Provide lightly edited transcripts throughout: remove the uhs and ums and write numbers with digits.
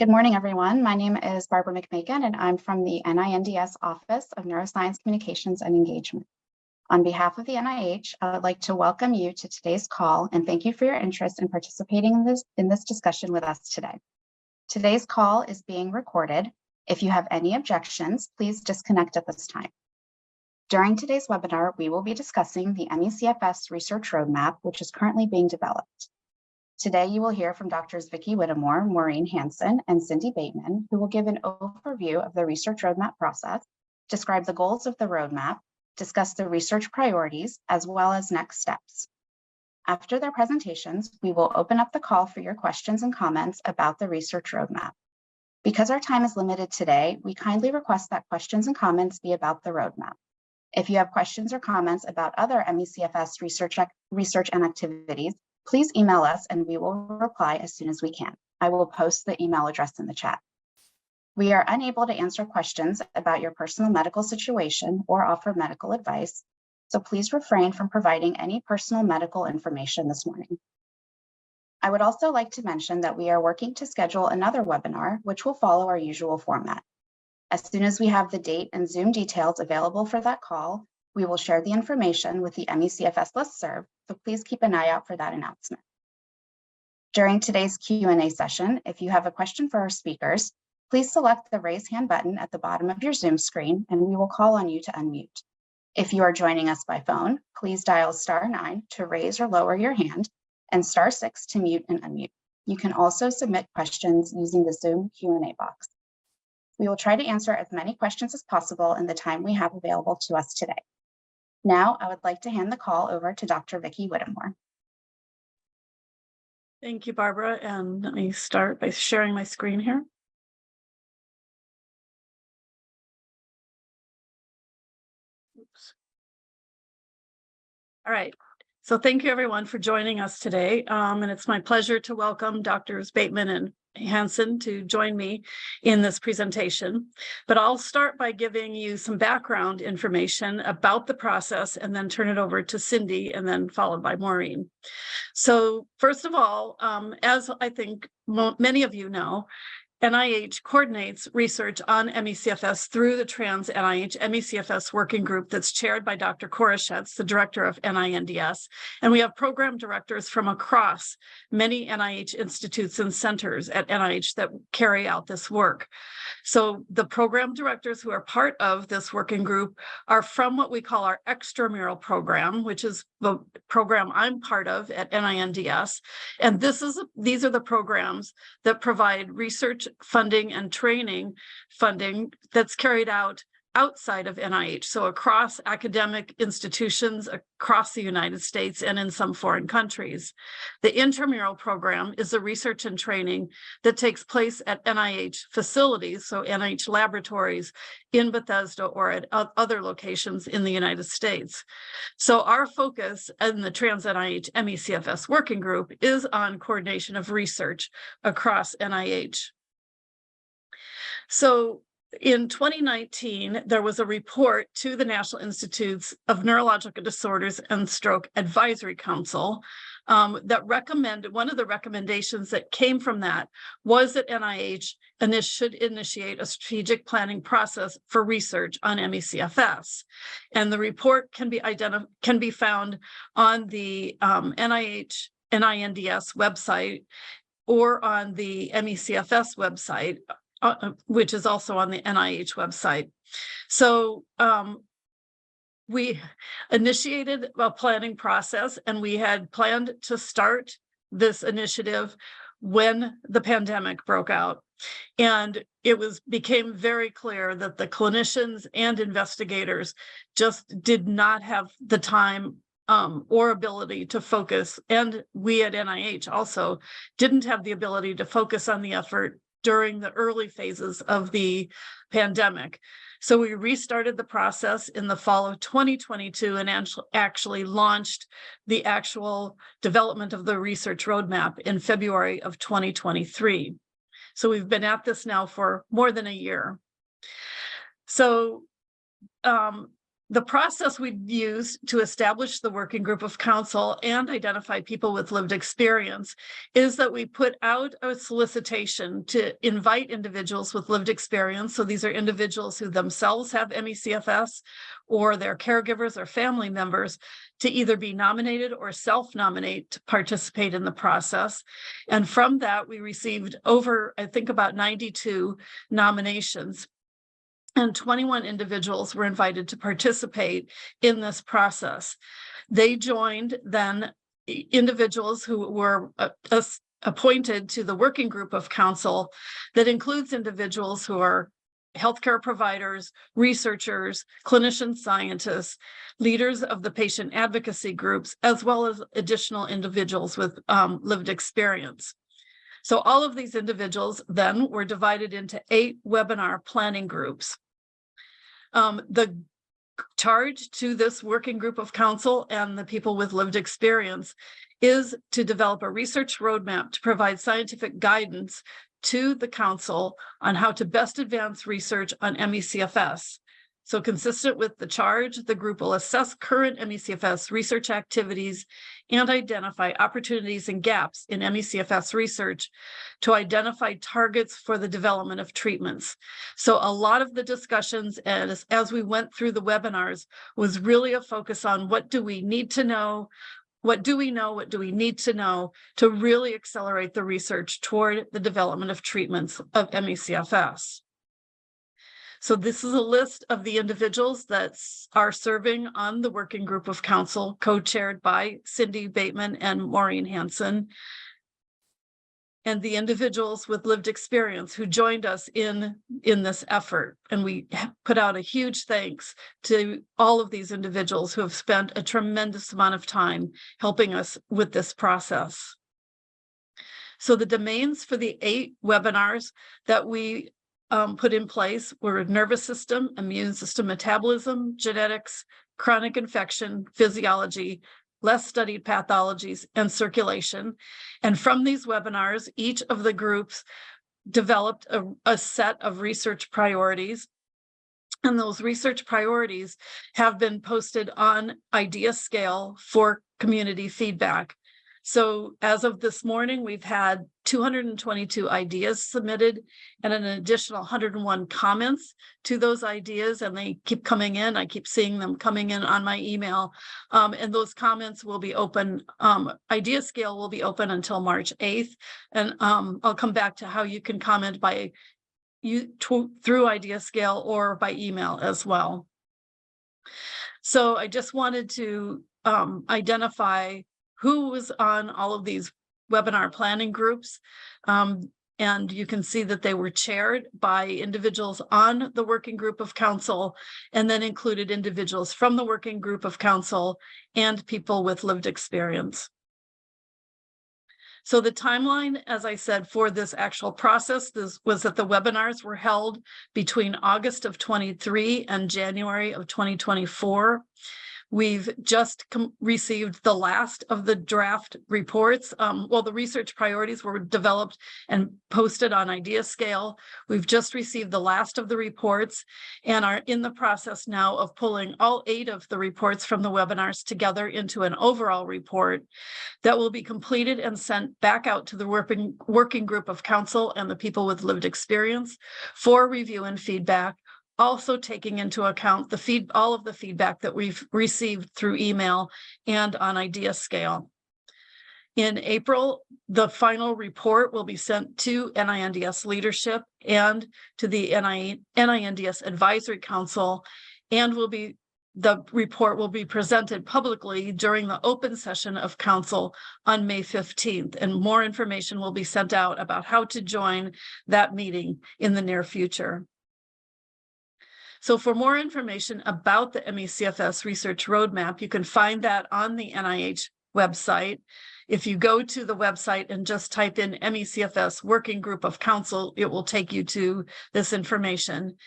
Good morning, everyone. My name is Barbara McMakin, and I'm from the NINDS Office of Neuroscience Communications and Engagement. On behalf of the NIH, I would like to welcome you to today's call and thank you for your interest in participating in this discussion with us today. Today's call is being recorded. If you have any objections, please disconnect at this time. During today's webinar, we will be discussing the ME CFS Research Roadmap, which is currently being developed. Today, you will hear from Drs. Vicky Whittemore, Maureen Hansen, and Cindy Bateman, who will give an overview of the research roadmap process, describe the goals of the roadmap, discuss the research priorities, as well as next steps. After their presentations, we will open up the call for your questions and comments about the research roadmap. Because our time is limited today, we kindly request that questions and comments be about the roadmap. If you have questions or comments about other ME CFS research and activities, please email us and we will reply as soon as we can. I will post the email address in the chat. We are unable to answer questions about your personal medical situation or offer medical advice, so please refrain from providing any personal medical information this morning. I would also like to mention that we are working to schedule another webinar, which will follow our usual format. As soon as we have the date and Zoom details available for that call, we will share the information with the ME CFS listserv, so please keep an eye out for that announcement. During today's Q&A session, if you have a question for our speakers, please select the raise hand button at the bottom of your Zoom screen and we will call on you to unmute. If you are joining us by phone, please dial *9 to raise or lower your hand and *6 to mute and unmute. You can also submit questions using the Zoom Q&A box. We will try to answer as many questions as possible in the time we have available to us today. Now, I would like to hand the call over to Dr. Vicky Whittemore. Thank you, Barbara. And let me start by sharing my screen here. Oops. All right. So thank you, everyone, for joining us today. And it's my pleasure to welcome Drs. Bateman and Hansen to join me in this presentation. But I'll start by giving you some background information about the process and then turn it over to Cindy and then followed by Maureen. So first of all, as I think many of you know, NIH coordinates research on ME CFS through the Trans NIH ME CFS working group that's chaired by Dr. Koroshetz, the director of NINDS. And we have program directors from across many NIH institutes and centers at NIH that carry out this work. So the program directors who are part of this working group are from what we call our extramural program, which is the program I'm part of at NINDS. And these are the programs that provide research funding and training funding that's carried out outside of NIH, so across academic institutions across the United States and in some foreign countries. The intramural program is the research and training that takes place at NIH facilities, so NIH laboratories in Bethesda or at other locations in the United States. So our focus in the Trans NIH ME CFS working group is on coordination of research across NIH. So in 2019, there was a report to the National Institutes of Neurological Disorders and Stroke Advisory Council that recommended, one of the recommendations that came from that was that NIH should initiate a strategic planning process for research on ME CFS. And the report can be found on the NIH NINDS website or on the ME CFS website, which is also on the NIH website. So we initiated a planning process and we had planned to start this initiative when the pandemic broke out. And it became very clear that the clinicians and investigators just did not have the time or ability to focus. And we at NIH also didn't have the ability to focus on the effort during the early phases of the pandemic. So we restarted the process in the fall of 2022 and actually launched the actual development of the research roadmap in February of 2023. So we've been at this now for more than a year. So The process we use to establish the working group of counsel and identify people with lived experience is that we put out a solicitation to invite individuals with lived experience. So these are individuals who themselves have ME/CFS or their caregivers or family members to either be nominated or self-nominate to participate in the process. And from that, we received over, I think, about 92 nominations. And 21 individuals were invited to participate in this process. They joined then individuals who were appointed to the working group of counsel that includes individuals who are healthcare providers, researchers, clinician scientists, leaders of the patient advocacy groups, as well as additional individuals with lived experience. So all of these individuals then were divided into 8 webinar planning groups. The charge to this working group of counsel and the people with lived experience is to develop a research roadmap to provide scientific guidance to the council on how to best advance research on ME/CFS. So consistent with the charge, the group will assess current ME/CFS research activities and identify opportunities and gaps in ME/CFS research to identify targets for the development of treatments. So a lot of the discussions as we went through the webinars was really a focus on what do we need to know, what do we know, what do we need to know to really accelerate the research toward the development of treatments of ME/CFS. So this is a list of the individuals that are serving on the working group of counsel, co-chaired by Cindy Bateman and Maureen Hansen, and the individuals with lived experience who joined us in this effort. And we put out a huge thanks to all of these individuals who have spent a tremendous amount of time helping us with this process. So the domains for the 8 webinars that we put in place were nervous system, immune system metabolism, genetics, chronic infection, physiology, less studied pathologies, and circulation. And from these webinars, each of the groups developed a set of research priorities. And those research priorities have been posted on IdeaScale for community feedback. So as of this morning, we've had 222 ideas submitted and an additional 101 comments to those ideas, and they keep coming in. I keep seeing them coming in on my email, and those comments will be open. IdeaScale will be open until March 8th, and I'll come back to how you can comment through IdeaScale or by email as well. So I just wanted to identify who was on all of these webinar planning groups. And you can see that they were chaired by individuals on the working group of counsel, and then included individuals from the working group of counsel and people with lived experience. So the timeline, as I said, for this actual process was that the webinars were held between August of 23 and January of 2024. We've just received the last of the draft reports. Well, the research priorities were developed and posted on IdeaScale. We've just received the last of the reports and are in the process now of pulling all 8 of the reports from the webinars together into an overall report that will be completed and sent back out to the working group of counsel and the people with lived experience for review and feedback, also taking into account all of the feedback that we've received through email and on IdeaScale. In April, the final report will be sent to NINDS leadership and to the NINDS Advisory Council, and the report will be presented publicly during the open session of council on May 15th, and more information will be sent out about how to join that meeting in the near future. So for more information about the ME/CFS Research Roadmap, you can find that on the NIH website. If you go to the website and just type in ME/CFS Working Group of Counsel, it will take you to this information.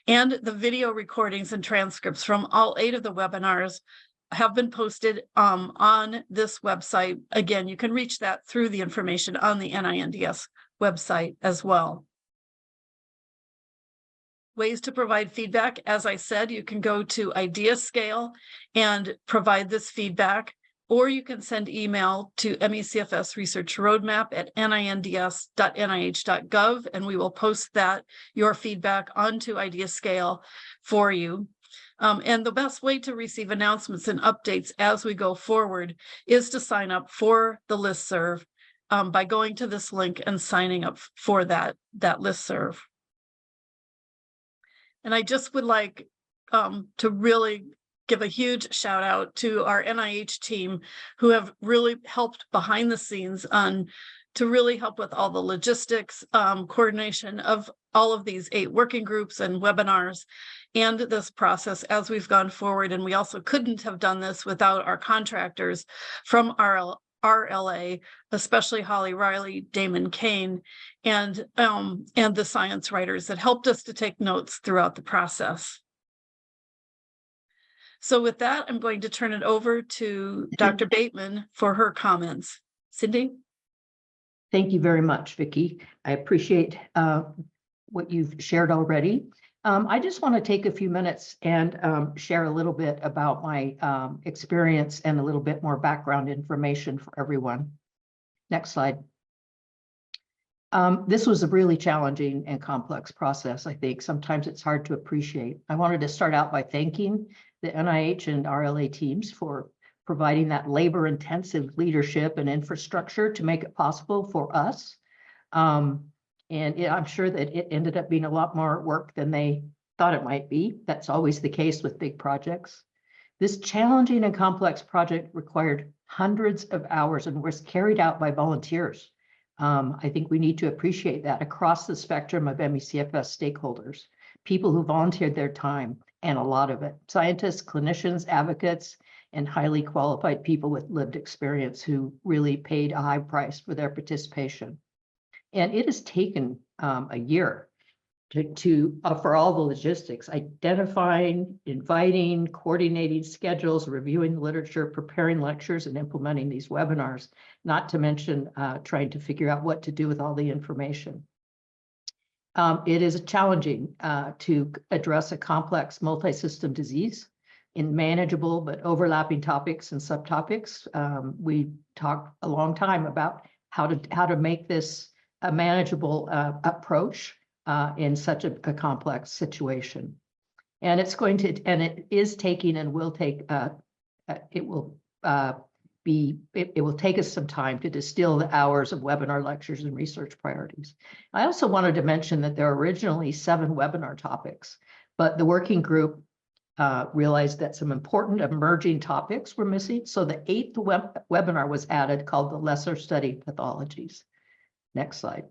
And the video recordings and transcripts from all 8 of the webinars have been posted on this website. Again, you can reach that through the information on the NINDS website as well. Ways to provide feedback. As I said, you can go to IdeaScale and provide this feedback, or you can send email to MECFS Research Roadmap at ninds.nih.gov, and we will post your feedback onto IdeaScale for you. And the best way to receive announcements and updates as we go forward is to sign up for the listserv by going to this link and signing up for that listserv. And I just would like to really give a huge shout out to our NIH team who have really helped behind the scenes to really help with all the logistics, coordination of all of these 8 working groups and webinars and this process as we've gone forward. And we also couldn't have done this without our contractors from RLA, especially Holly Riley, Damon Kane, and the science writers that helped us to take notes throughout the process. So with that, I'm going to turn it over to Dr. Bateman for her comments. Cindy? Thank you very much, Vicky. I appreciate what you've shared already. I just want to take a few minutes and share a little bit about my experience and a little bit more background information for everyone. Next slide. This was a really challenging and complex process, I think. Sometimes it's hard to appreciate. I wanted to start out by thanking the NIH and RLA teams for providing that labor-intensive leadership and infrastructure to make it possible for us. I'm sure that it ended up being a lot more work than they thought it might be. That's always the case with big projects. This challenging and complex project required hundreds of hours and was carried out by volunteers. I think we need to appreciate that across the spectrum of MECFS stakeholders, people who volunteered their time, and a lot of it, scientists, clinicians, advocates, and highly qualified people with lived experience who really paid a high price for their participation. And it has taken a year for all the logistics, identifying, inviting, coordinating schedules, reviewing the literature, preparing lectures, and implementing these webinars, not to mention trying to figure out what to do with all the information. It is challenging to address a complex multi-system disease in manageable but overlapping topics and subtopics. We talked a long time about how to make this a manageable approach in such a complex situation. And it's going to, and it is taking and will take, it will take us some time to distill the hours of webinar lectures and research priorities. I also wanted to mention that there are originally 7 webinar topics, but the working group realized that some important emerging topics were missing. So the 8th webinar was added, called the Lesser Studied Pathologies. Next slide.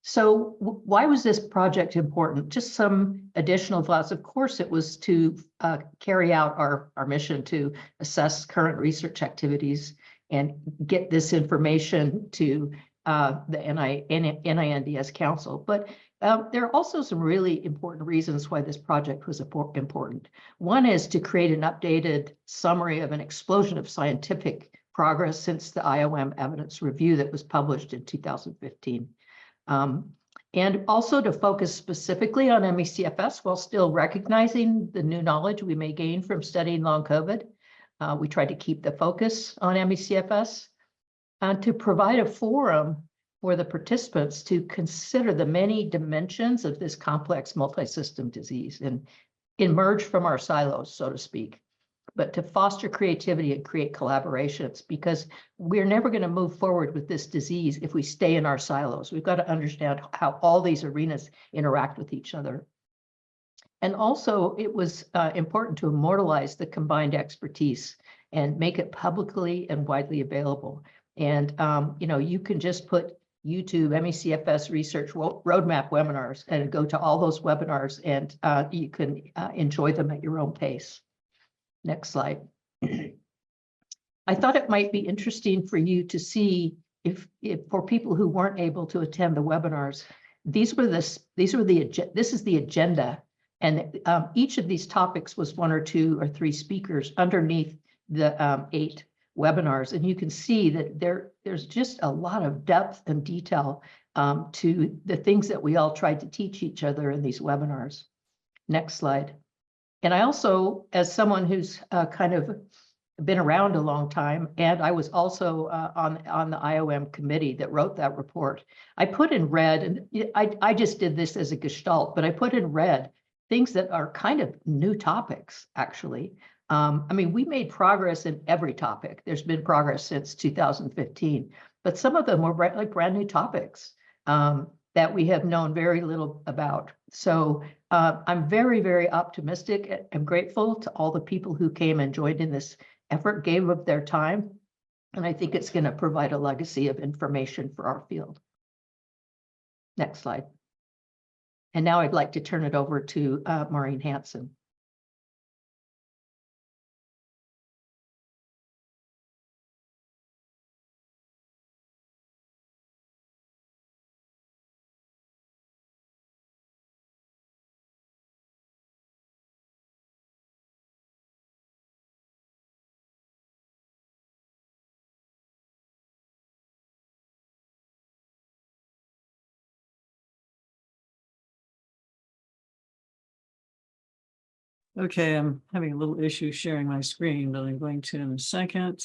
So why was this project important? Just some additional thoughts. Of course, it was to carry out our mission to assess current research activities and get this information to the NINDS Council. But there are also some really important reasons why this project was important. One is to create an updated summary of an explosion of scientific progress since the IOM evidence review that was published in 2015. And also to focus specifically on MECFS while still recognizing the new knowledge we may gain from studying long COVID. We tried to keep the focus on MECFS and to provide a forum for the participants to consider the many dimensions of this complex multi-system disease and emerge from our silos, so to speak, but to foster creativity and create collaborations, because we're never going to move forward with this disease if we stay in our silos. We've got to understand how all these arenas interact with each other. And also, it was important to immortalize the combined expertise and make it publicly and widely available. And you know, you can just put YouTube MECFS Research Roadmap webinars and go to all those webinars, and you can enjoy them at your own pace. Next slide. I thought it might be interesting for you to see if for people who weren't able to attend the webinars, this is the agenda, and each of these topics was 1 or 2 or 3 speakers underneath the 8 webinars, and you can see that there's just a lot of depth and detail to the things that we all tried to teach each other in these webinars. Next slide. And I also, as someone who's kind of been around a long time, and I was also on the IOM committee that wrote that report, I put in red, and I just did this as a gestalt, but I put in red things that are kind of new topics, actually. I mean, we made progress in every topic. There's been progress since 2015, but some of them were like brand new topics that we have known very little about. So I'm very, very optimistic. I'm grateful to all the people who came and joined in this effort, gave up their time, and I think it's going to provide a legacy of information for our field. Next slide. And now I'd like to turn it over to Maureen Hansen. Okay, I'm having a little issue sharing my screen, but I'm going to in a second.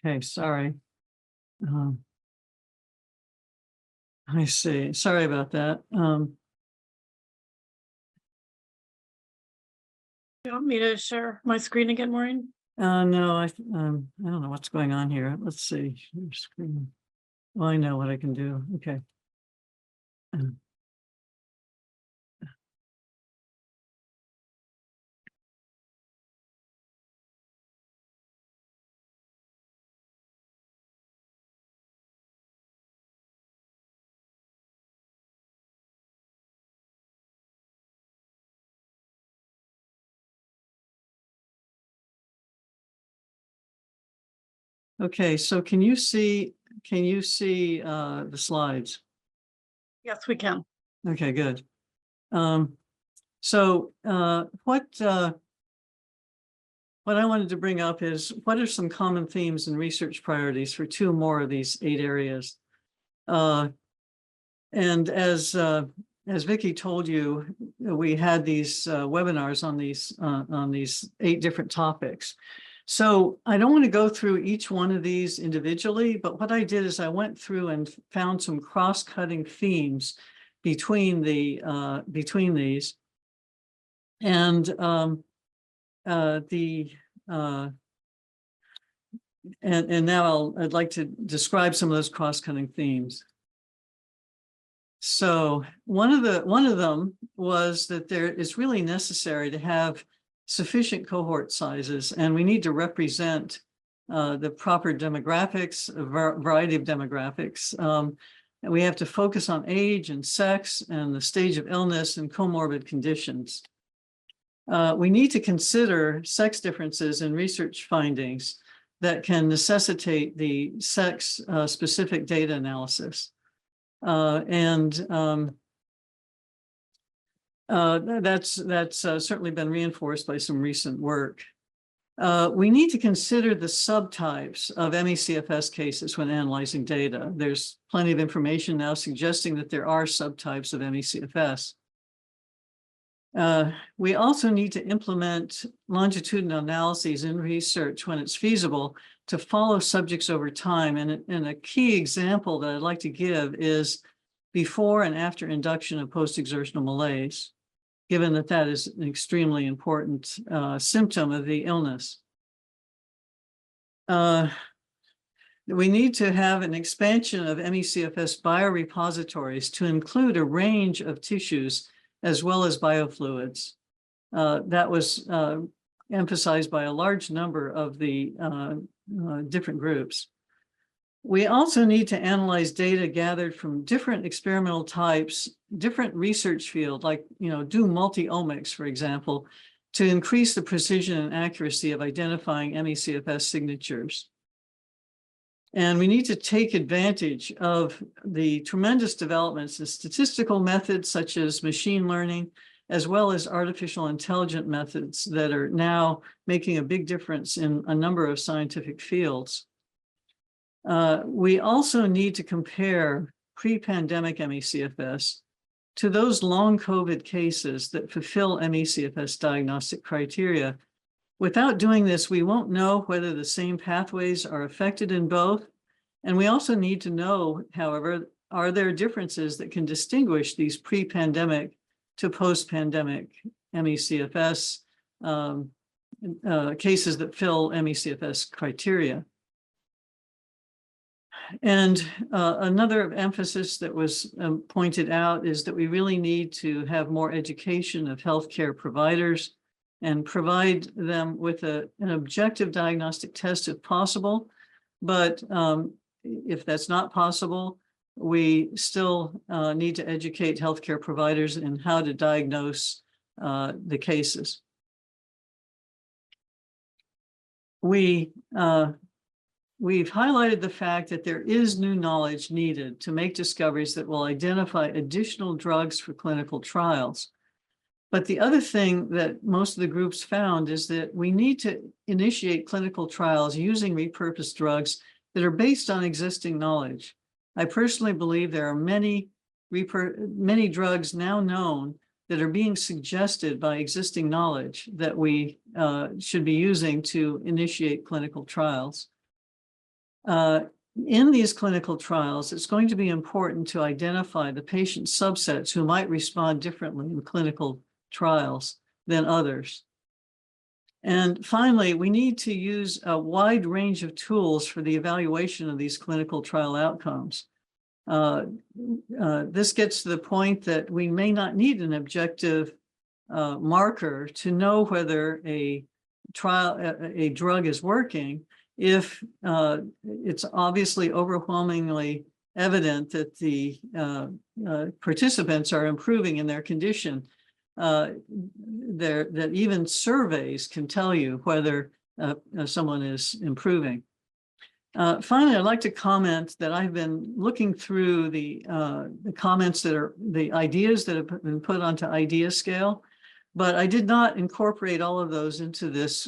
Okay, sorry. I see. Sorry about that. You want me to share my screen again, Maureen? No, I don't know what's going on here. Let's see. Your screen. Well, I know what I can do. Okay. Okay, so can you see the slides? Yes, we can. Okay, good. So what I wanted to bring up is what are some common themes and research priorities for 2 more of these 8 areas? And as Vicky told you, we had these webinars on these 8 different topics. So I don't want to go through each one of these individually, but what I did is I went through and found some cross-cutting themes between these. And now I'd like to describe some of those cross-cutting themes. So one of them was that it's really necessary to have sufficient cohort sizes, and we need to represent the proper demographics, a variety of demographics. And we have to focus on age and sex and the stage of illness and comorbid conditions. We need to consider sex differences in research findings that can necessitate the sex-specific data analysis. That's certainly been reinforced by some recent work. We need to consider the subtypes of ME/CFS cases when analyzing data. There's plenty of information now suggesting that there are subtypes of ME/CFS. We also need to implement longitudinal analyses in research when it's feasible to follow subjects over time. And a key example that I'd like to give is before and after induction of post-exertional malaise, given that that is an extremely important symptom of the illness. We need to have an expansion of ME/CFS biorepositories to include a range of tissues as well as biofluids. That was emphasized by a large number of the different groups. We also need to analyze data gathered from different experimental types, different research field, like, do multi-omics, for example, to increase the precision and accuracy of identifying ME/CFS signatures. And we need to take advantage of the tremendous developments in statistical methods such as machine learning, as well as artificial intelligence methods that are now making a big difference in a number of scientific fields. We also need to compare pre-pandemic ME/CFS to those long COVID cases that fulfill ME/CFS diagnostic criteria. Without doing this, we won't know whether the same pathways are affected in both. And we also need to know, however, are there differences that can distinguish these pre-pandemic to post-pandemic ME/CFS cases that fill ME/CFS criteria. And another emphasis that was pointed out is that we really need to have more education of healthcare providers and provide them with an objective diagnostic test if possible. But if that's not possible, we still need to educate healthcare providers in how to diagnose the cases. We've highlighted the fact that there is new knowledge needed to make discoveries that will identify additional drugs for clinical trials. But the other thing that most of the groups found is that we need to initiate clinical trials using repurposed drugs that are based on existing knowledge. I personally believe there are many drugs now known that are being suggested by existing knowledge that we should be using to initiate clinical trials. In these clinical trials, it's going to be important to identify the patient subsets who might respond differently in clinical trials than others. And finally, we need to use a wide range of tools for the evaluation of these clinical trial outcomes. This gets to the point that we may not need an objective marker to know whether a drug is working if it's obviously overwhelmingly evident that the participants are improving in their condition. That even surveys can tell you whether someone is improving. Finally, I'd like to comment that I've been looking through the comments that are the ideas that have been put onto idea scale, but I did not incorporate all of those into this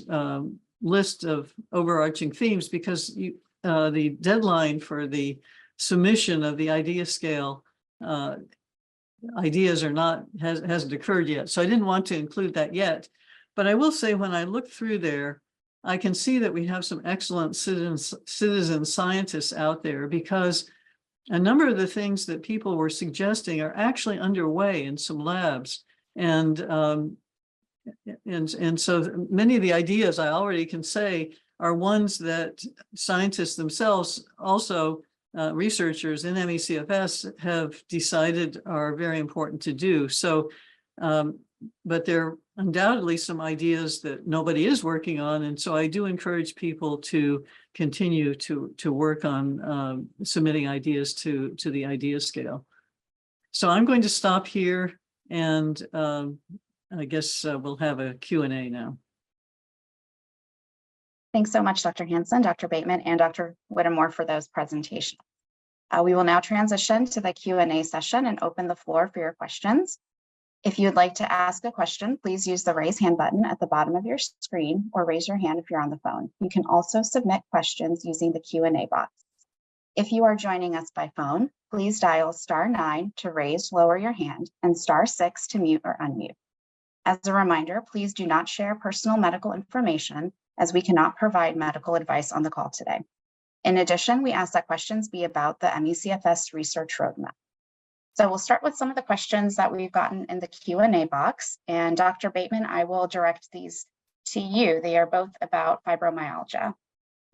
list of overarching themes because the deadline for the submission of the idea scale ideas hasn't occurred yet. So I didn't want to include that yet. But I will say when I look through there, I can see that we have some excellent citizen scientists out there because a number of the things that people were suggesting are actually underway in some labs. And so many of the ideas I already can say are ones that scientists themselves also researchers in ME/CFS have decided are very important to do. So, but there are undoubtedly some ideas that nobody is working on. And so I do encourage people to continue to work on submitting ideas to the idea scale. So I'm going to stop here and I guess we'll have a Q&A now. Thanks so much, Dr. Hansen, Dr. Bateman, and Dr. Whittemore for those presentations. We will now transition to the Q&A session and open the floor for your questions. If you'd like to ask a question, please use the raise hand button at the bottom of your screen or raise your hand if you're on the phone. You can also submit questions using the Q&A box. If you are joining us by phone, please dial *9 to raise, lower your hand, and *6 to mute or unmute. As a reminder, please do not share personal medical information as we cannot provide medical advice on the call today. In addition, we ask that questions be about the ME/CFS Research Roadmap. So we'll start with some of the questions that we've gotten in the Q&A box. And Dr. Bateman, I will direct these to you. They are both about fibromyalgia.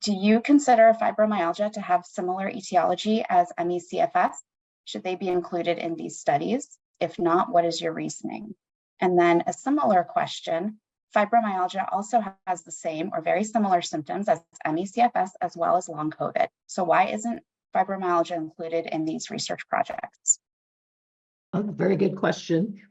Do you consider fibromyalgia to have similar etiology as ME/CFS? Should they be included in these studies? If not, what is your reasoning? And then a similar question, Fibromyalgia also has the same or very similar symptoms as ME/CFS as well as long COVID. So why isn't fibromyalgia included in these research projects? A very good question.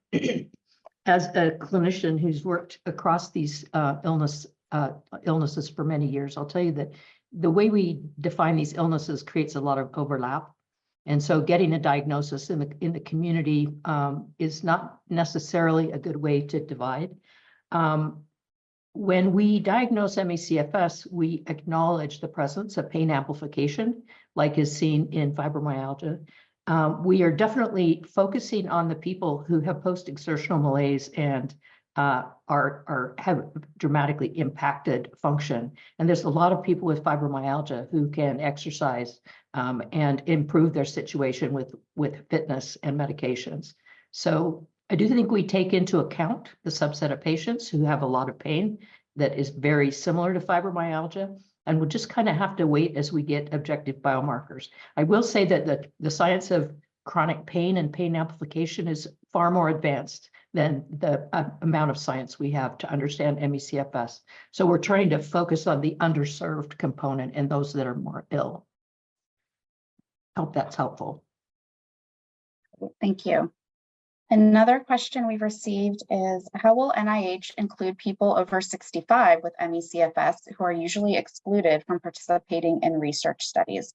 As a clinician who's worked across these illnesses for many years, I'll tell you that the way we define these illnesses creates a lot of overlap. And so getting a diagnosis in the community is not necessarily a good way to divide. When we diagnose ME/CFS, we acknowledge the presence of pain amplification, like is seen in fibromyalgia. We are definitely focusing on the people who have post-exertional malaise and have dramatically impacted function. And there's a lot of people with fibromyalgia who can exercise and improve their situation with fitness and medications. So I do think we take into account the subset of patients who have a lot of pain that is very similar to fibromyalgia. And we'll just kind of have to wait as we get objective biomarkers. I will say that the science of chronic pain and pain amplification is far more advanced than the amount of science we have to understand ME/CFS. So we're trying to focus on the underserved component and those that are more ill. Hope that's helpful. Thank you. Another question we've received is, how will NIH include people over 65 with ME/CFS who are usually excluded from participating in research studies?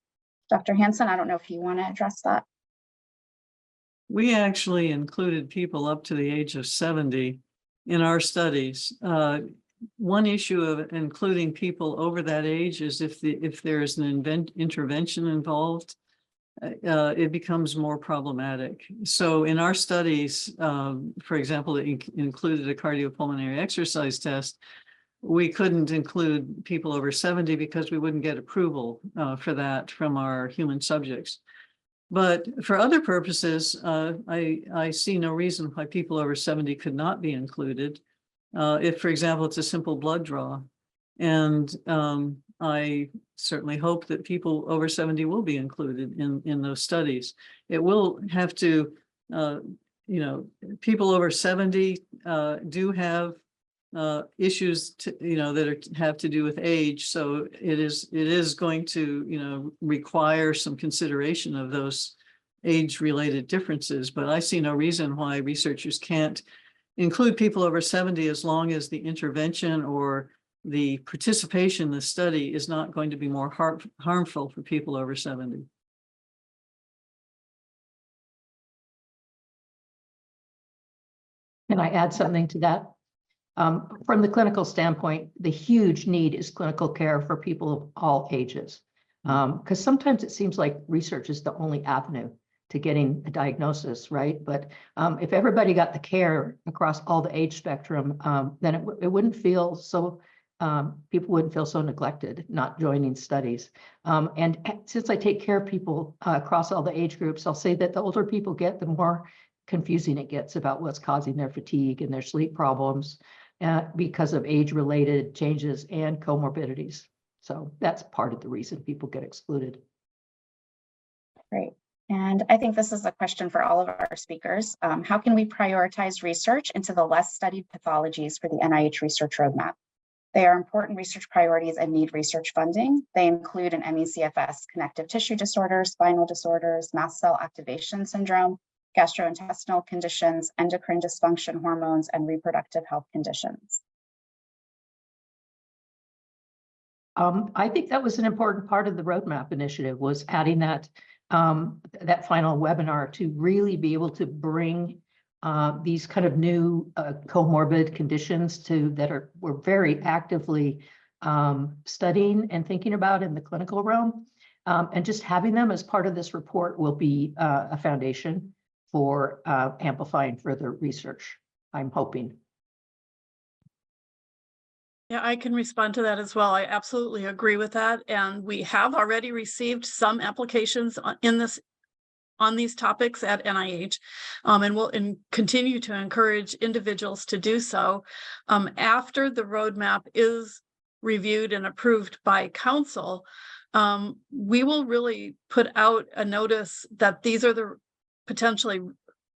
Dr. Hansen, I don't know if you want to address that. We actually included people up to the age of 70 in our studies. One issue of including people over that age is if there is an intervention involved, it becomes more problematic. So in our studies, for example, it included a cardiopulmonary exercise test. We couldn't include people over 70 because we wouldn't get approval for that from our human subjects. But for other purposes, I see no reason why people over 70 could not be included. If, for example, it's a simple blood draw. And I certainly hope that people over 70 will be included in those studies. It will have to, people over 70 do have issues that have to do with age. So it is going to, require some consideration of those age-related differences. But I see no reason why researchers can't include people over 70 as long as the intervention or the participation in the study is not going to be more harmful for people over 70. Can I add something to that? From the clinical standpoint, the huge need is clinical care for people of all ages. Because sometimes it seems like research is the only avenue to getting a diagnosis, right? But if everybody got the care across all the age spectrum, then it wouldn't feel so, people wouldn't feel so neglected not joining studies. And since I take care of people across all the age groups, I'll say that the older people get, the more confusing it gets about what's causing their fatigue and their sleep problems because of age-related changes and comorbidities. So that's part of the reason people get excluded. Great. And I think this is a question for all of our speakers. How can we prioritize research into the less studied pathologies for the NIH Research Roadmap? They are important research priorities and need research funding. They include an ME/CFS, connective tissue disorders, spinal disorders, mast cell activation syndrome, gastrointestinal conditions, endocrine dysfunction, hormones, and reproductive health conditions. I think that was an important part of the roadmap initiative, was adding that final webinar to really be able to bring these kind of new comorbid conditions that we're very actively studying and thinking about in the clinical realm. And just having them as part of this report will be a foundation for amplifying further research, I'm hoping. Yeah, I can respond to that as well. I absolutely agree with that. And we have already received some applications on these topics at NIH, and we'll continue to encourage individuals to do so. After the roadmap is reviewed and approved by council, we will really put out a notice that these are the potentially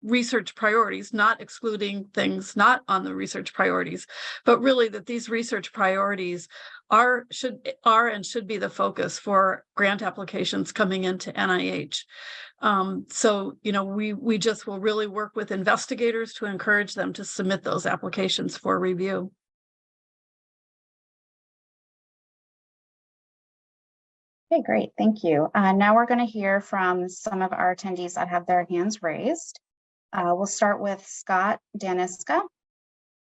research priorities, not excluding things not on the research priorities, but really that these research priorities are and should be the focus for grant applications coming into NIH. So, we just will really work with investigators to encourage them to submit those applications for review. Okay, great. Thank you. Now we're going to hear from some of our attendees that have their hands raised. We'll start with Scott Daniska.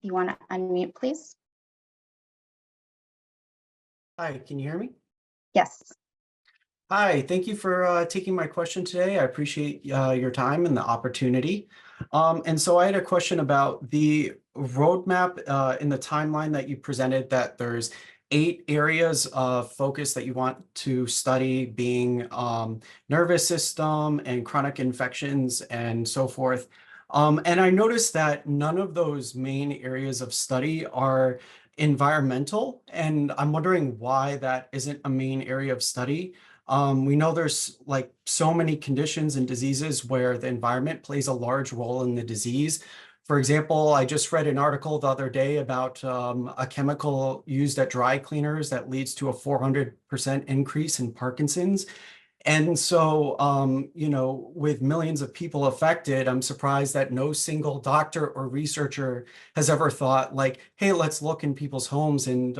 You want to unmute, please? Hi, can you hear me? Yes. Hi, thank you for taking my question today. I appreciate your time and the opportunity. And so I had a question about the roadmap in the timeline that you presented, that there's 8 areas of focus that you want to study, being nervous system and chronic infections and so forth. And I noticed that none of those main areas of study are environmental, and I'm wondering why that isn't a main area of study. We know there's like so many conditions and diseases where the environment plays a large role in the disease. For example, I just read an article the other day about a chemical used at dry cleaners that leads to a 400% increase in Parkinson's. And so, with millions of people affected, I'm surprised that no single doctor or researcher has ever thought like, hey, let's look in people's homes and,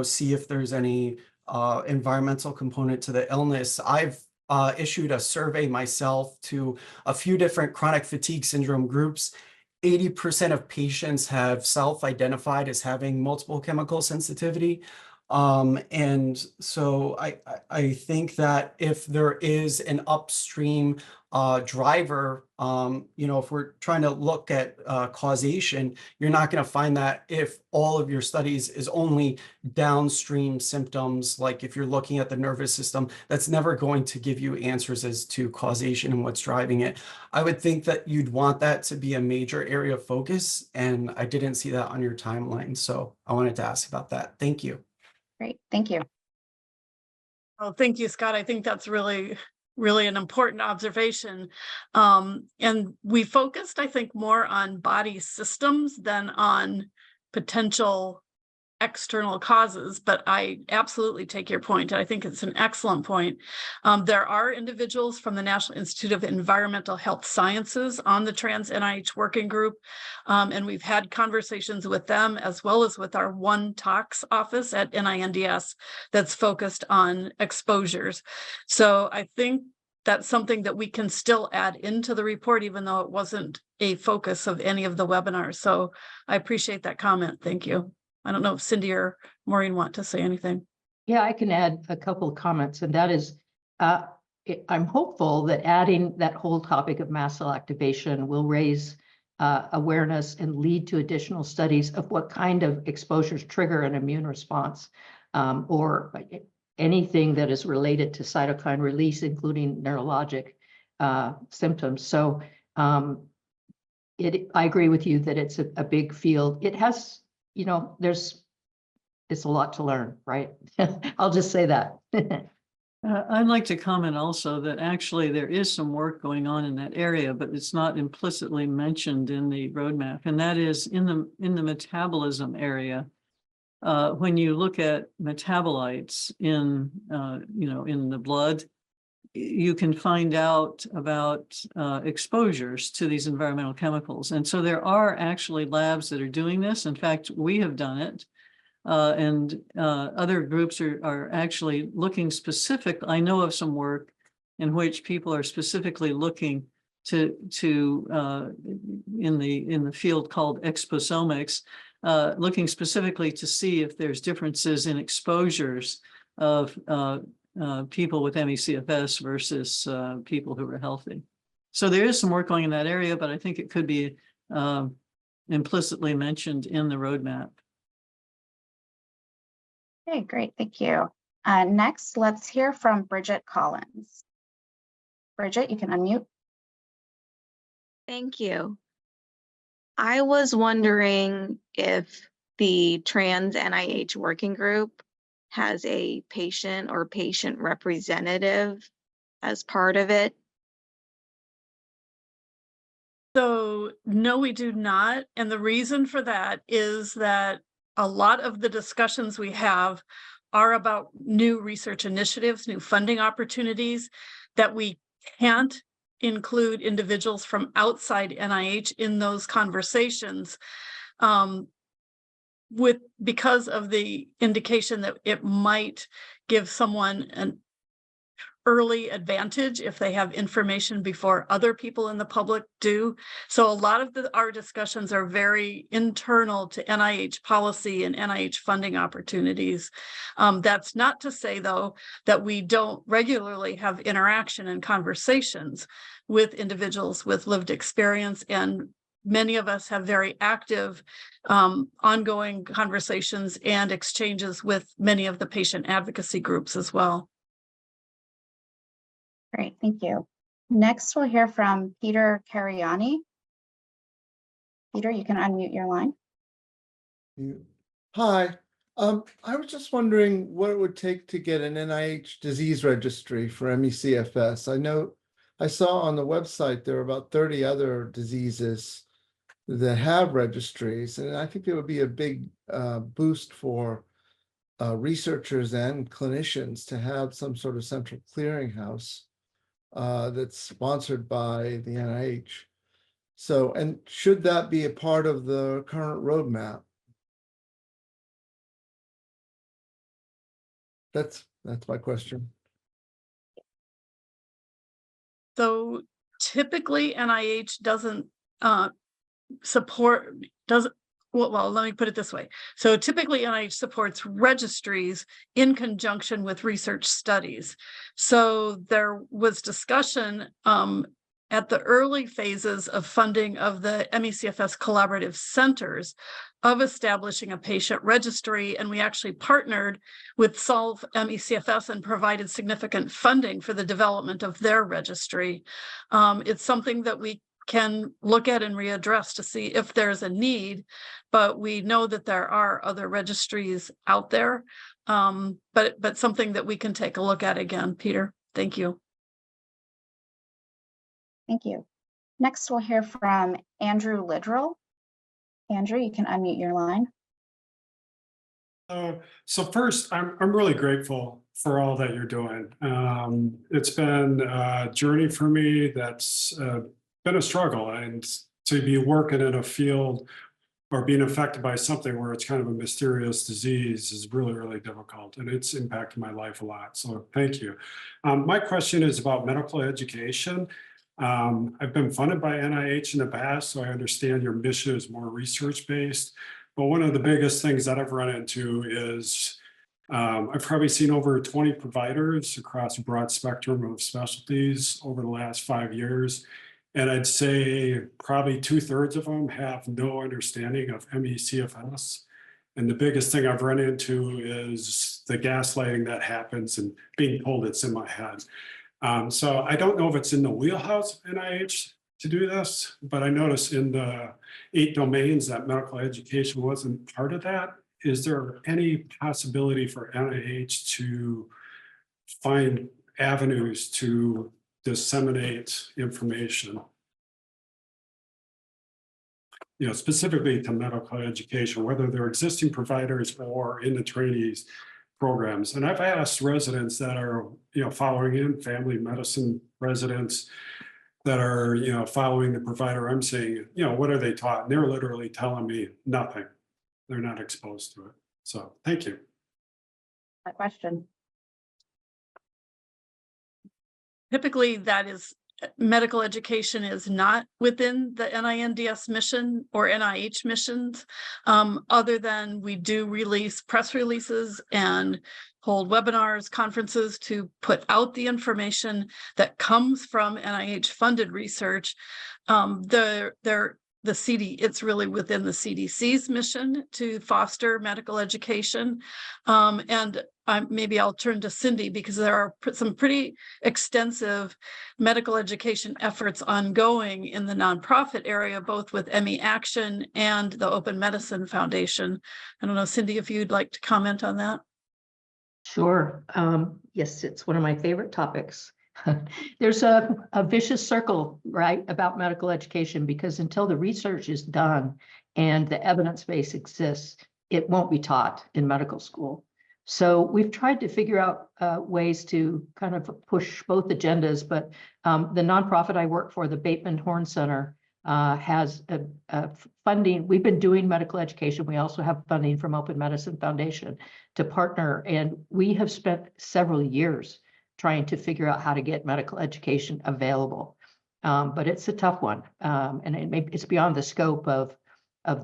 see if there's any environmental component to the illness. I've issued a survey myself to a few different chronic fatigue syndrome groups. 80% of patients have self-identified as having multiple chemical sensitivity. And so I think that if there is an upstream driver, if we're trying to look at causation, you're not going to find that if all of your studies is only downstream symptoms. Like if you're looking at the nervous system, that's never going to give you answers as to causation and what's driving it. I would think that you'd want that to be a major area of focus, and I didn't see that on your timeline. So I wanted to ask about that. Thank you. Great. Thank you. Well, thank you, Scott. I think that's really an important observation. And we focused, I think, more on body systems than on potential external causes, but I absolutely take your point. I think it's an excellent point. There are individuals from the National Institute of Environmental Health Sciences on the Trans NIH Working Group, and we've had conversations with them as well as with our One Tox office at NINDS that's focused on exposures. So I think that's something that we can still add into the report, even though it wasn't a focus of any of the webinars. So I appreciate that comment. Thank you. I don't know if Cindy or Maureen want to say anything. Yeah, I can add a couple of comments, and that is, I'm hopeful that adding that whole topic of mast cell activation will raise awareness and lead to additional studies of what kind of exposures trigger an immune response, or anything that is related to cytokine release, including neurologic symptoms. So I agree with you that it's a big field. It has, it's a lot to learn, right? I'll just say that. I'd like to comment also that actually there is some work going on in that area, but it's not implicitly mentioned in the roadmap, and that is in the metabolism area. When you look at metabolites in the blood, you can find out about exposures to these environmental chemicals. And so there are actually labs that are doing this. In fact, we have done it. And other groups are actually looking specific. I know of some work in which people are specifically looking to in the field called exposomics, looking specifically to see if there's differences in exposures of people with ME/CFS versus people who are healthy. So there is some work going in that area, but I think it could be implicitly mentioned in the roadmap. Okay, great. Thank you. Next, let's hear from Bridget Collins. Bridget, you can unmute. Thank you. I was wondering if the Trans NIH Working Group has a patient or patient representative as part of it. So no, we do not. And the reason for that is that a lot of the discussions we have are about new research initiatives, new funding opportunities that we can't include individuals from outside NIH in those conversations because of the indication that it might give someone an early advantage if they have information before other people in the public do. So a lot of our discussions are very internal to NIH policy and NIH funding opportunities. That's not to say, though, that we don't regularly have interaction and conversations with individuals with lived experience, and many of us have very active ongoing conversations and exchanges with many of the patient advocacy groups as well. Great, thank you. Next, we'll hear from Peter Cariani. Peter, you can unmute your line. Hi, I was just wondering what it would take to get an NIH disease registry for ME/CFS. I know I saw on the website there are about 30 other diseases that have registries, and I think it would be a big boost for researchers and clinicians to have some sort of central clearinghouse that's sponsored by the NIH. So, and should that be a part of the current roadmap? That's my question. So typically NIH doesn't well, let me put it this way. So typically NIH supports registries in conjunction with research studies. So there was discussion at the early phases of funding of the ME/CFS collaborative centers of establishing a patient registry, and we actually partnered with Solve ME/CFS and provided significant funding for the development of their registry. It's something that we can look at and readdress to see if there's a need, but we know that there are other registries out there, but something that we can take a look at again. Peter, thank you. Thank you. Next, we'll hear from Andrew Lidrell. Andrew, you can unmute your line. So first, I'm really grateful for all that you're doing. It's been a journey for me that's been a struggle, and to be working in a field or being affected by something where it's kind of a mysterious disease is really, really difficult, and it's impacted my life a lot. So thank you. My question is about medical education. I've been funded by NIH in the past, so I understand your mission is more research-based. But one of the biggest things that I've run into is I've probably seen over 20 providers across a broad spectrum of specialties over the last 5 years. And I'd say probably 2/3 of them have no understanding of ME/CFS. And the biggest thing I've run into is the gaslighting that happens and being told it's in my head. So I don't know if it's in the wheelhouse of NIH to do this, but I noticed in the 8 domains that medical education wasn't part of that. Is there any possibility for NIH to find avenues to disseminate information, specifically to medical education, whether they're existing providers or in the trainees programs? And I've asked residents that are, following in, family medicine residents that are, following the provider I'm seeing, what are they taught? And they're literally telling me nothing. They're not exposed to it. So thank you. A question. Typically, that is medical education is not within the NINDS mission or NIH missions, other than we do release press releases and hold webinars, conferences to put out the information that comes from NIH funded research. It's really within the CDC's mission to foster medical education. And maybe I'll turn to Cindy, because there are some pretty extensive medical education efforts ongoing in the nonprofit area, both with ME Action and the Open Medicine Foundation. I don't know, Cindy, if you'd like to comment on that. Sure. Yes, it's one of my favorite topics. There's a vicious circle, right, about medical education, because until the research is done and the evidence base exists, it won't be taught in medical school. So we've tried to figure out ways to kind of push both agendas, but the nonprofit I work for, the Bateman Horn Center, has a funding. We've been doing medical education. We also have funding from Open Medicine Foundation to partner, and we have spent several years trying to figure out how to get medical education available. But it's a tough one, and it's beyond the scope of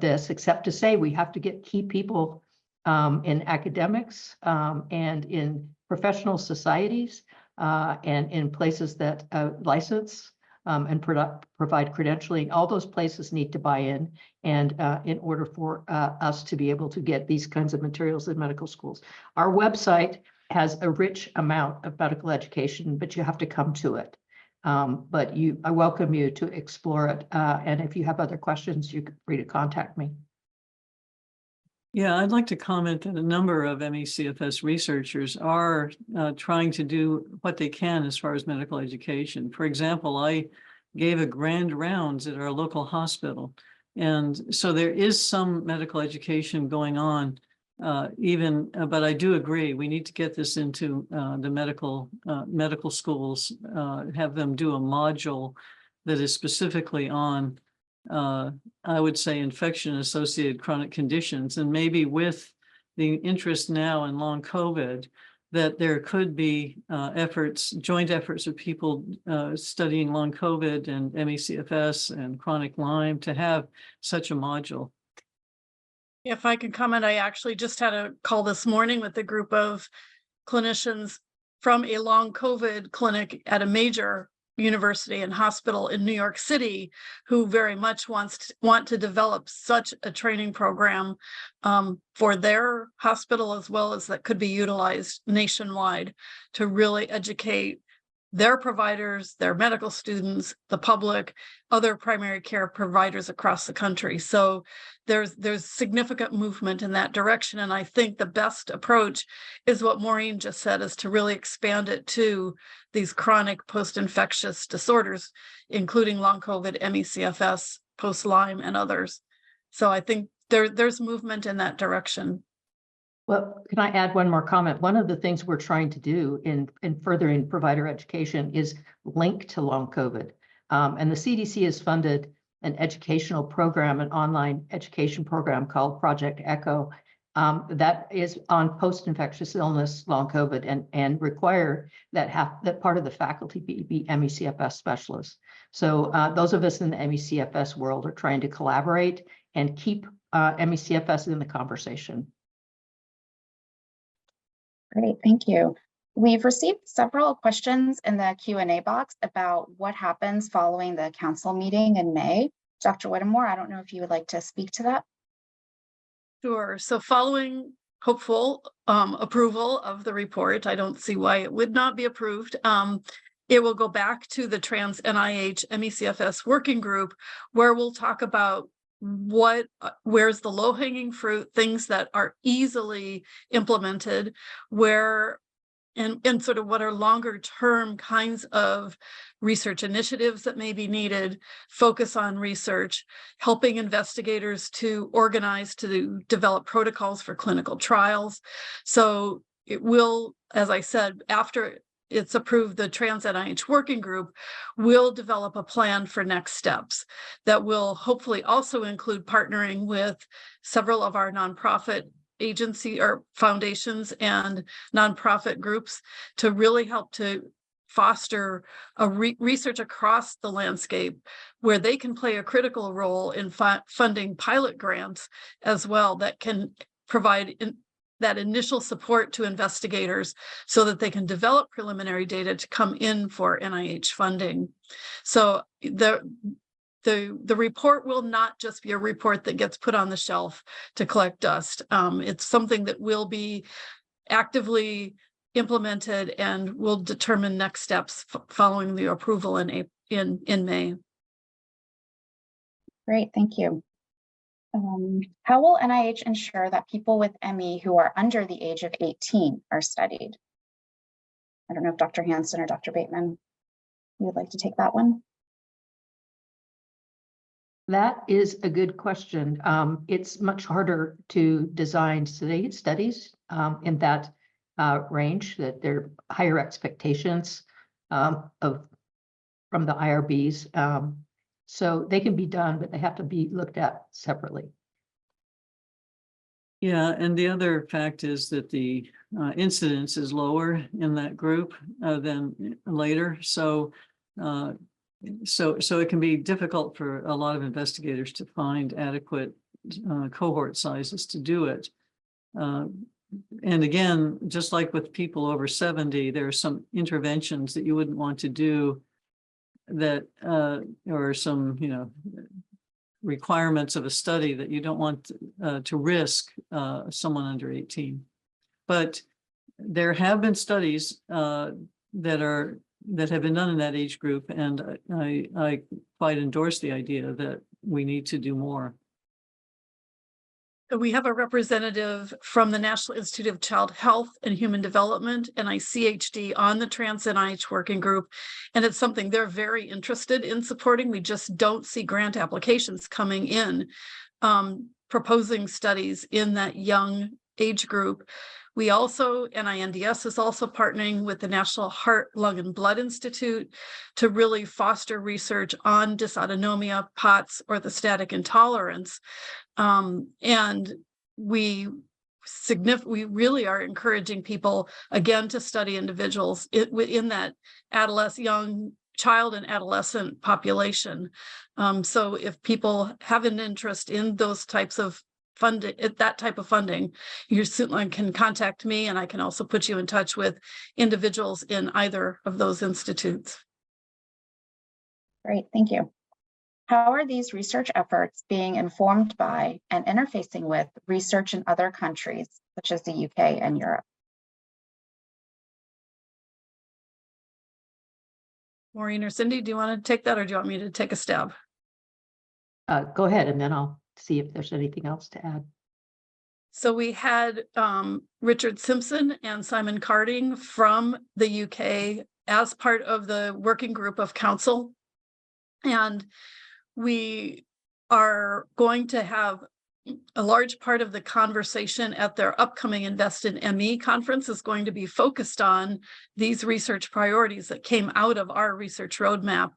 this, except to say we have to get key people in academics and in professional societies and in places that license and provide credentialing. All those places need to buy in, and in order for us to be able to get these kinds of materials in medical schools. Our website has a rich amount of medical education, but you have to come to it. But I welcome you to explore it. And if you have other questions, you can free to contact me. Yeah, I'd like to comment that a number of ME/CFS researchers are trying to do what they can as far as medical education. For example, I gave a grand rounds at our local hospital. And so there is some medical education going on, but I do agree, we need to get this into the medical schools, have them do a module that is specifically on I would say infection-associated chronic conditions, and maybe with the interest now in long COVID, that there could be joint efforts of people studying long COVID and ME/CFS and chronic Lyme to have such a module. If I can comment, I actually just had a call this morning with a group of clinicians from a long COVID clinic at a major university and hospital in New York City, who very much want to develop such a training program for their hospital, as well as that could be utilized nationwide to really educate their providers, their medical students, the public, other primary care providers across the country. So there's significant movement in that direction. And I think the best approach is what Maureen just said, is to really expand it to these chronic post-infectious disorders, including long COVID, ME/CFS, post-Lyme, and others. So I think there's movement in that direction. Well, can I add one more comment? One of the things we're trying to do in furthering provider education is link to long COVID. And the CDC has funded an educational program, an online education program called Project ECHO, that is on post-infectious illness, long COVID, and require that part of the faculty be ME/CFS specialists. So those of us in the ME/CFS world are trying to collaborate and keep ME/CFS in the conversation. Great, thank you. We've received several questions in the Q&A box about what happens following the council meeting in May. Dr. Whittemore, I don't know if you would like to speak to that. Sure. So following hopeful approval of the report, I don't see why it would not be approved. It will go back to the Trans NIH ME/CFS working group, where we'll talk about where's the low-hanging fruit, things that are easily implemented, and sort of what are longer term kinds of research initiatives that may be needed, focus on research, helping investigators to organize, to develop protocols for clinical trials. So it will, as I said, after it's approved, the Trans NIH working group will develop a plan for next steps that will hopefully also include partnering with several of our nonprofit agency or foundations and nonprofit groups to really help to foster a research across the landscape, where they can play a critical role in funding pilot grants as well, that can provide that initial support to investigators so that they can develop preliminary data to come in for NIH funding. So the report will not just be a report that gets put on the shelf to collect dust. It's something that will be actively implemented and will determine next steps following the approval in May. Great, thank you. How will NIH ensure that people with ME who are under the age of 18 are studied? I don't know if Dr. Hansen or Dr. Bateman, you would like to take that one? That is a good question. It's much harder to design studies in that range, that there are higher expectations from the IRBs. So they can be done, but they have to be looked at separately. Yeah, and the other fact is that the incidence is lower in that group than later. So it can be difficult for a lot of investigators to find adequate cohort sizes to do it. And again, just like with people over 70, there are some interventions that you wouldn't want to do that or some, requirements of a study that you don't want to risk someone under 18. But there have been studies that have been done in that age group, and I quite endorse the idea that we need to do more. We have a representative from the National Institute of Child Health and Human Development, NICHD, on the Trans NIH Working Group, and it's something they're very interested in supporting. We just don't see grant applications coming in proposing studies in that young age group. We also, NINDS is also partnering with the National Heart, Lung, and Blood Institute to really foster research on dysautonomia, POTS, orthostatic intolerance. And we really are encouraging people, again, to study individuals within that young child and adolescent population. So if people have an interest in those types of funding, that type of funding, you certainly can contact me, and I can also put you in touch with individuals in either of those institutes. Great, thank you. How are these research efforts being informed by and interfacing with research in other countries, such as the UK and Europe? Maureen or Cindy, do you want to take that, or do you want me to take a stab? Go ahead, and then I'll see if there's anything else to add. So we had Richard Simpson and Simon Carding from the UK as part of the working group of council. And we are going to have a large part of the conversation at their upcoming Invest in ME conference is going to be focused on these research priorities that came out of our research roadmap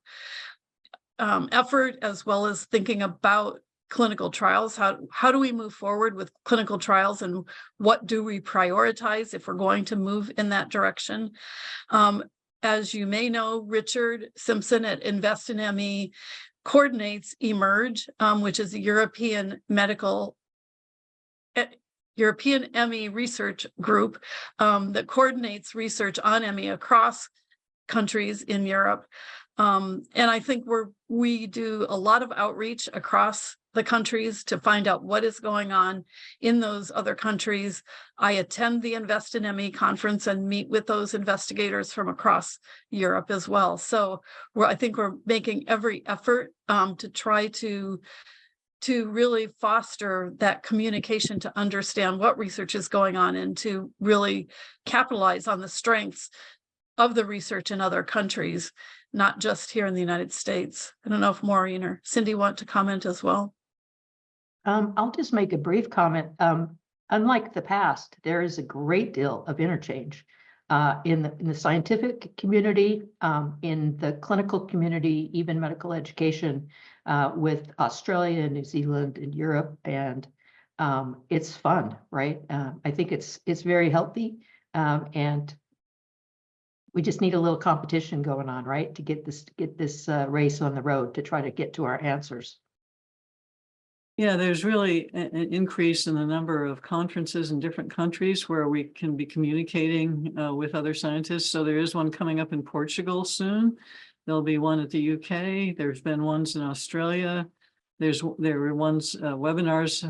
effort, as well as thinking about clinical trials. How do we move forward with clinical trials, and what do we prioritize if we're going to move in that direction? As you may know, Richard Simpson at Invest in ME coordinates eMERGE, which is a European ME research group that coordinates research on ME across countries in Europe. And I think we do a lot of outreach across the countries to find out what is going on in those other countries. I attend the Invest in ME conference and meet with those investigators from across Europe as well. So I think we're making every effort to try to really foster that communication, to understand what research is going on, and to really capitalize on the strengths of the research in other countries, not just here in the United States. I don't know if Maureen or Cindy want to comment as well. I'll just make a brief comment. Unlike the past, there is a great deal of interchange in the scientific community, in the clinical community, even medical education with Australia, New Zealand, and Europe, and it's fun, right? I think it's very healthy, and we just need a little competition going on, right, to get this race on the road to try to get to our answers. Yeah, there's really an increase in the number of conferences in different countries where we can be communicating with other scientists. So there is one coming up in Portugal soon. There'll be one at the UK. There's been ones in Australia. There were ones, webinars,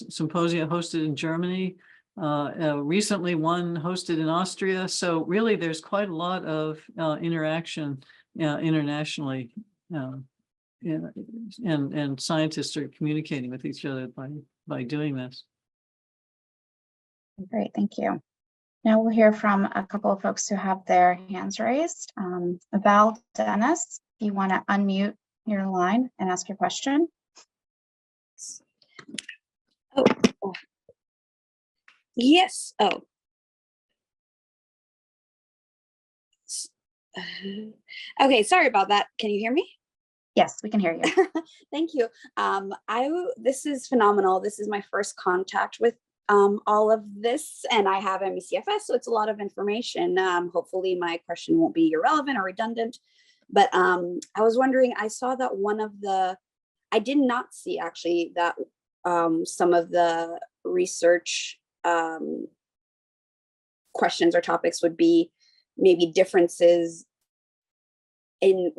symposia hosted in Germany. Recently one hosted in Austria. So really there's quite a lot of interaction internationally. And scientists are communicating with each other by doing this. Great, thank you. Now we'll hear from a couple of folks who have their hands raised. Val Dennis, if you want to unmute your line and ask your question. Oh, yes. Oh. Okay, sorry about that. Can you hear me? Yes, we can hear you. Thank you. This is phenomenal. This is my first contact with all of this, and I have ME/CFS, so it's a lot of information. Hopefully my question won't be irrelevant or redundant, but I was wondering, I saw that I did not see actually that some of the research questions or topics would be maybe differences in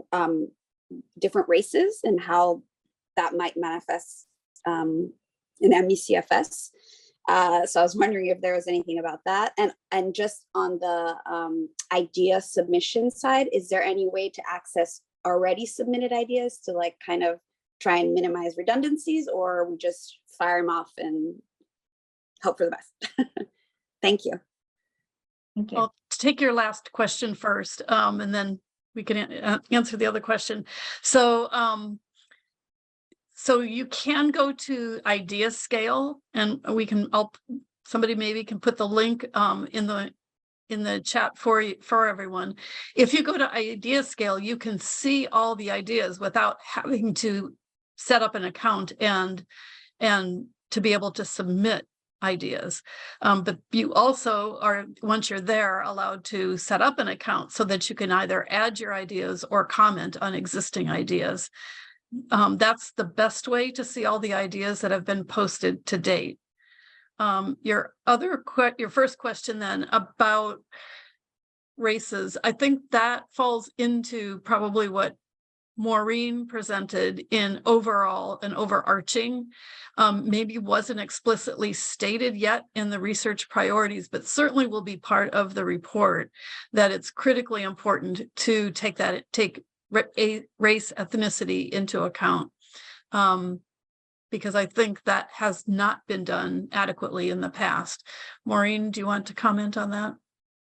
different races and how that might manifest in ME/CFS. So I was wondering if there was anything about that. And just on the idea submission side, is there any way to access already submitted ideas to like kind of try and minimize redundancies, or we just fire them off and hope for the best? Thank you. Thank you. I'll take your last question first, and then we can answer the other question. So, so you can go to idea scale, and we can. Somebody maybe can put the link in the chat for everyone. If you go to idea scale, you can see all the ideas without having to set up an account and to be able to submit ideas. But you also are, once you're there, allowed to set up an account so that you can either add your ideas or comment on existing ideas. That's the best way to see all the ideas that have been posted to date. Your first question then about races, I think that falls into probably what Maureen presented in overall and overarching, maybe wasn't explicitly stated yet in the research priorities, but certainly will be part of the report, that it's critically important to take race, ethnicity into account, because I think that has not been done adequately in the past. Maureen, do you want to comment on that?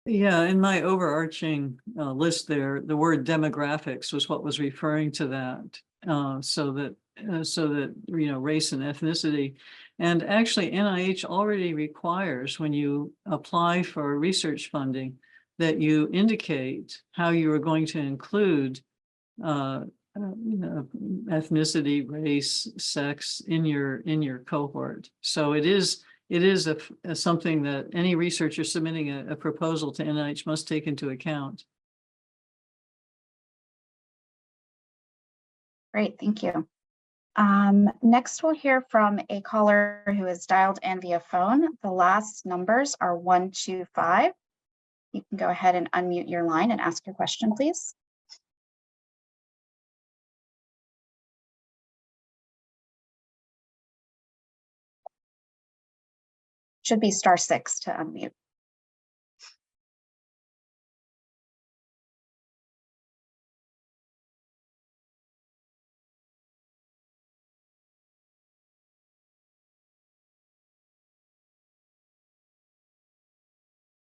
Yeah, in my overarching list there, the word demographics was what was referring to that, so that race and ethnicity. And actually, NIH already requires, when you apply for research funding, that you indicate how you are going to include ethnicity, race, sex in your cohort. So it is something that any researcher submitting a proposal to NIH must take into account. Great, thank you. Next, we'll hear from a caller who is dialed in via phone. The last numbers are 125. You can go ahead and unmute your line and ask your question, please. Should be *6 to unmute.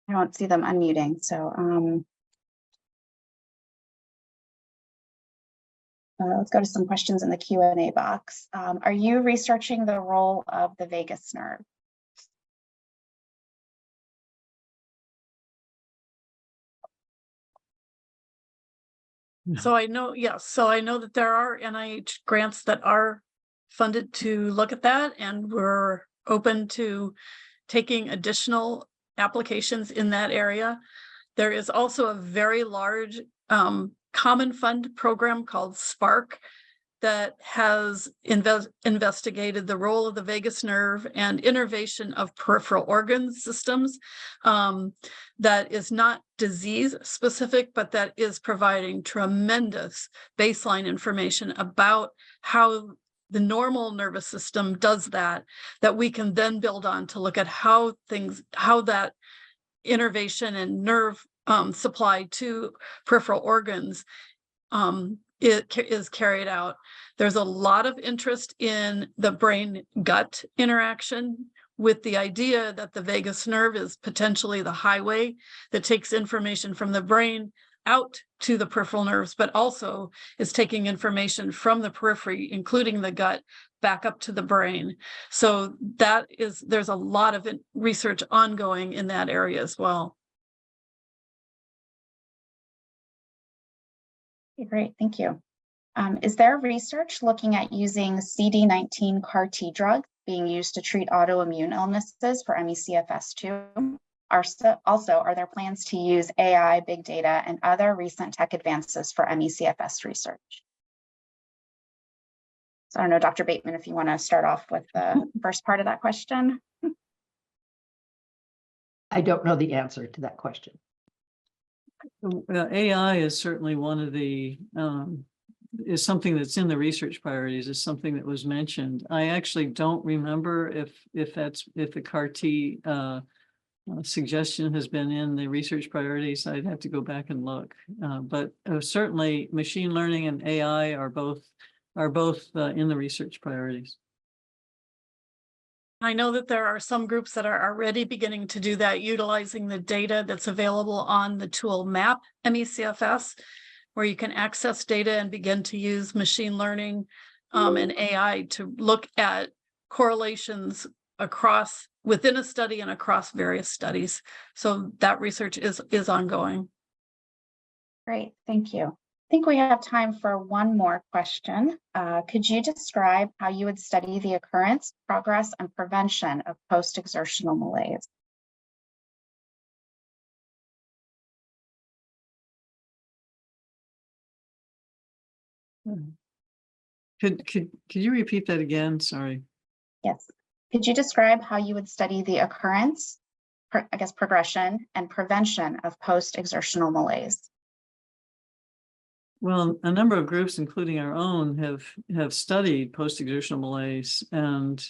I don't see them unmuting, so let's go to some questions in the Q&A box. Are you researching the role of the vagus nerve? So I know, yes. So I know that there are NIH grants that are funded to look at that, and we're open to taking additional applications in that area. There is also a very large common fund program called SPARK that has investigated the role of the vagus nerve and innervation of peripheral organ systems, that is not disease specific, but that is providing tremendous baseline information about how the normal nervous system does that we can then build on to look at how that innervation and nerve supply to peripheral organs it is carried out. There's a lot of interest in the brain-gut interaction, with the idea that the vagus nerve is potentially the highway that takes information from the brain out to the peripheral nerves, but also is taking information from the periphery, including the gut, back up to the brain. So there's a lot of research ongoing in that area as well. Great, thank you. Is there research looking at using CD19 CAR T drugs being used to treat autoimmune illnesses for ME/CFS2? Also, are there plans to use AI, big data, and other recent tech advances for ME/CFS research? So I don't know, Dr. Bateman, if you want to start off with the first part of that question. I don't know the answer to that question. AI is certainly one of the, is something that's in the research priorities, is something that was mentioned. I actually don't remember if the CAR T suggestion has been in the research priorities. I'd have to go back and look. But certainly machine learning and AI are both in the research priorities. I know that there are some groups that are already beginning to do that, utilizing the data that's available on the tool MAP ME/CFS, where you can access data and begin to use machine learning and AI to look at correlations within a study and across various studies. So that research is ongoing. Great, thank you. I think we have time for one more question. Could you describe how you would study the occurrence, progress, and prevention of post-exertional malaise? Could you repeat that again? Sorry. Yes. Could you describe how you would study the occurrence, progression, and prevention of post-exertional malaise? Well, a number of groups, including our own, have studied post-exertional malaise, and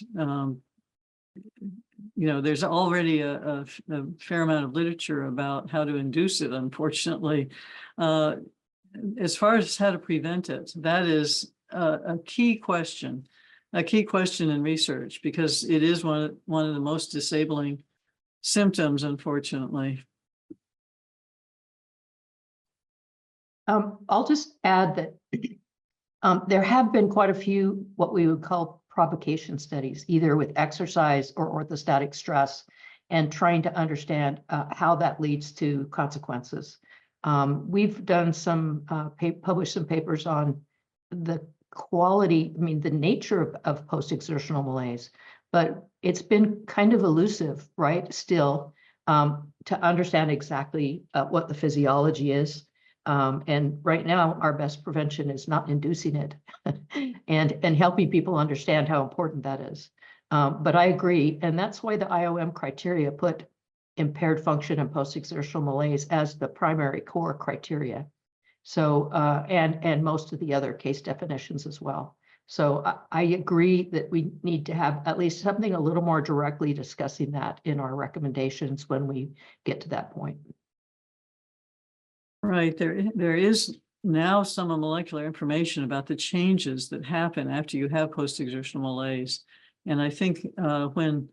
there's already a fair amount of literature about how to induce it. Unfortunately, as far as how to prevent it, that is a key question in research, because it is one of the most disabling symptoms, unfortunately. I'll just add that there have been quite a few what we would call provocation studies, either with exercise or orthostatic stress, and trying to understand how that leads to consequences. We've done published some papers on the quality, the nature of post-exertional malaise, but it's been kind of elusive, right, still, to understand exactly what the physiology is. And right now, our best prevention is not inducing it and helping people understand how important that is. But I agree, and that's why the IOM criteria put impaired function and post-exertional malaise as the primary core criteria. So, and most of the other case definitions as well. So I agree that we need to have at least something a little more directly discussing that in our recommendations when we get to that point. Right, there is now some molecular information about the changes that happen after you have post-exertional malaise. And I think when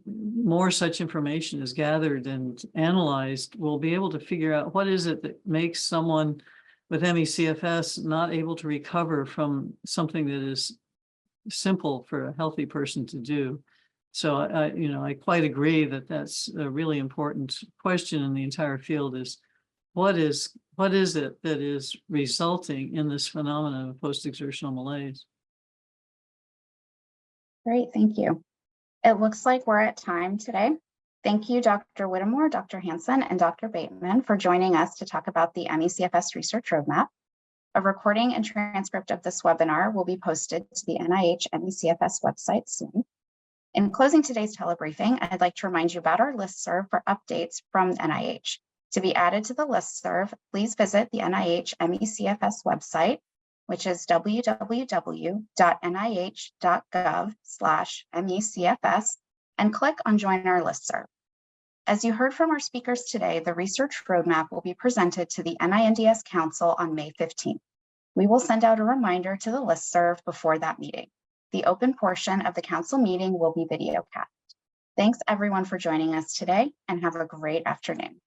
more such information is gathered and analyzed, we'll be able to figure out what is it that makes someone with ME/CFS not able to recover from something that is simple for a healthy person to do. So I quite agree that that's a really important question in the entire field, is what is it that is resulting in this phenomenon of post-exertional malaise? Great, thank you. It looks like we're at time today. Thank you, Dr. Whittemore, Dr. Hansen, and Dr. Bateman for joining us to talk about the ME/CFS Research Roadmap. A recording and transcript of this webinar will be posted to the NIH ME/CFS website soon. In closing today's telebriefing, I'd like to remind you about our listserv for updates from NIH. To be added to the listserv, please visit the NIH ME/CFS website, which is www.nih.gov/ME/CFS, and click on Join Our Listserv. As you heard from our speakers today, the research roadmap will be presented to the NINDS Council on May 15th. We will send out a reminder to the listserv before that meeting. The open portion of the council meeting will be videocast. Thanks everyone for joining us today and have a great afternoon.